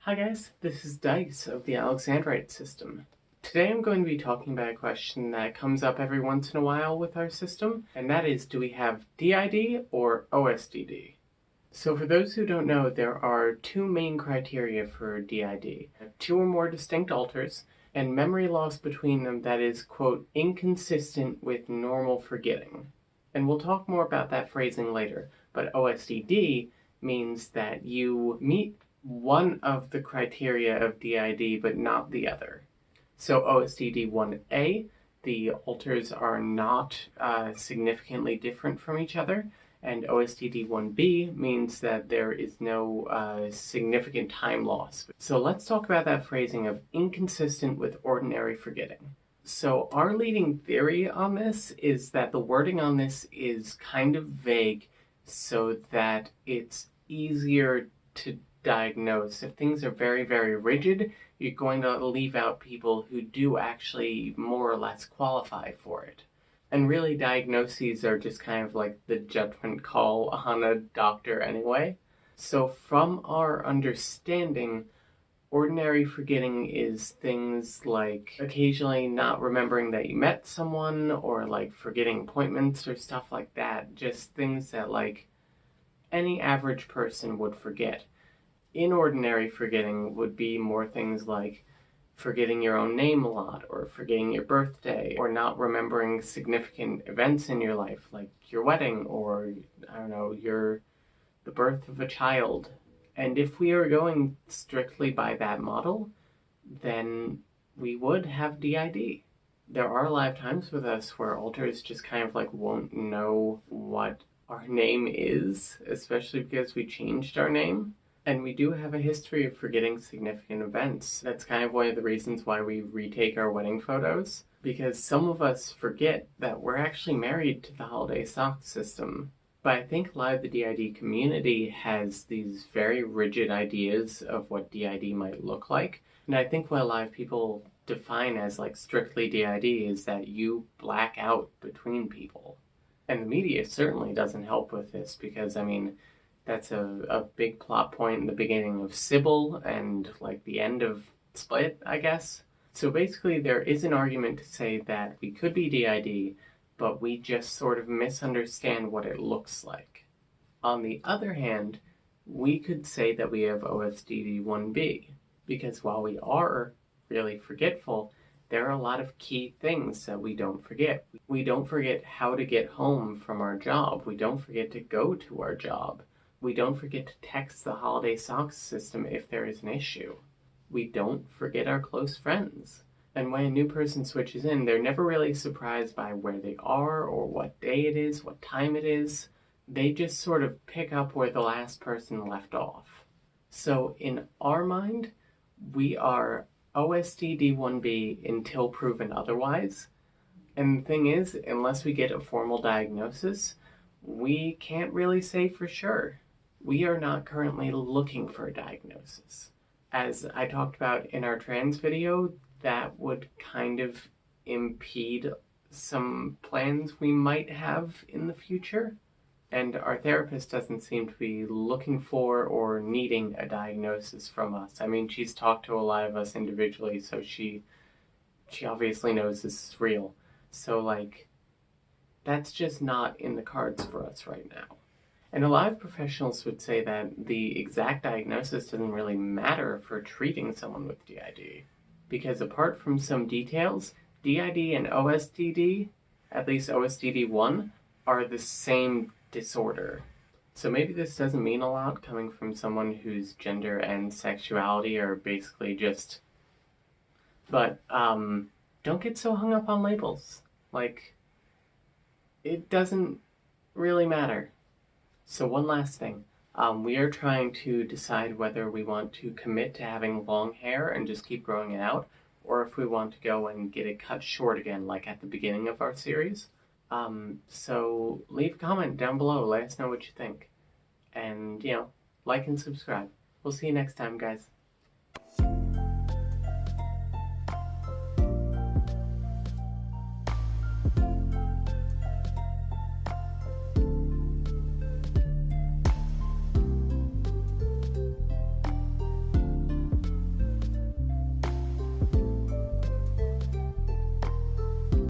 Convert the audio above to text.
Hi guys, this is Dice of the Alexandrite system. Today I'm going to be talking about a question that comes up every once in a while with our system, and that is, do we have DID or OSDD? So for those who don't know, there are two main criteria for DID. Two or more distinct alters, and memory loss between them that is, quote, inconsistent with normal forgetting. And we'll talk more about that phrasing later, but OSDD means that you meet one of the criteria of DID but not the other. So OSDD 1A, the alters are not significantly different from each other, and OSDD 1B means that there is no significant time loss. So let's talk about that phrasing of inconsistent with ordinary forgetting. So our leading theory on this is that the wording on this is kind of vague so that it's easier to diagnose. If things are very, very rigid, you're going to leave out people who do actually more or less qualify for it. And really, diagnoses are just kind of like the judgment call on a doctor anyway. So from our understanding, ordinary forgetting is things like occasionally not remembering that you met someone, or like forgetting appointments or stuff like that. Just things that like any average person would forget. Inordinary forgetting would be more things like forgetting your own name a lot, or forgetting your birthday, or not remembering significant events in your life, like your wedding, or, I don't know, the birth of a child. And if we are going strictly by that model, then we would have DID. There are a lot of times with us where alters just kind of like won't know what our name is, especially because we changed our name. And we do have a history of forgetting significant events. That's kind of one of the reasons why we retake our wedding photos, because some of us forget that we're actually married to the holiday sock system. But I think a lot of the DID community has these very rigid ideas of what DID might look like. And I think what a lot of people define as like strictly DID is that you black out between people. And the media certainly doesn't help with this because, I mean, that's a big plot point in the beginning of Sybil and like the end of Split, I guess. So basically there is an argument to say that we could be DID, but we just sort of misunderstand what it looks like. On the other hand, we could say that we have OSDD 1B, because while we are really forgetful, there are a lot of key things that we don't forget. We don't forget how to get home from our job. We don't forget to go to our job. We don't forget to text the holiday socks system if there is an issue. We don't forget our close friends. And when a new person switches in, they're never really surprised by where they are or what day it is, what time it is. They just sort of pick up where the last person left off. So in our mind, we are OSDD 1B until proven otherwise. And the thing is, unless we get a formal diagnosis, we can't really say for sure. We are not currently looking for a diagnosis. As I talked about in our trans video, that would kind of impede some plans we might have in the future. And our therapist doesn't seem to be looking for or needing a diagnosis from us. I mean, she's talked to a lot of us individually, so she obviously knows this is real. So, like, that's just not in the cards for us right now. And a lot of professionals would say that the exact diagnosis doesn't really matter for treating someone with DID. Because apart from some details, DID and OSDD, at least OSDD 1, are the same disorder. So maybe this doesn't mean a lot coming from someone whose gender and sexuality are basically just... But, don't get so hung up on labels. Like, it doesn't really matter. So one last thing. We are trying to decide whether we want to commit to having long hair and just keep growing it out, or if we want to go and get it cut short again, like at the beginning of our series. So leave a comment down below, let us know what you think. And, like and subscribe. We'll see you next time, guys.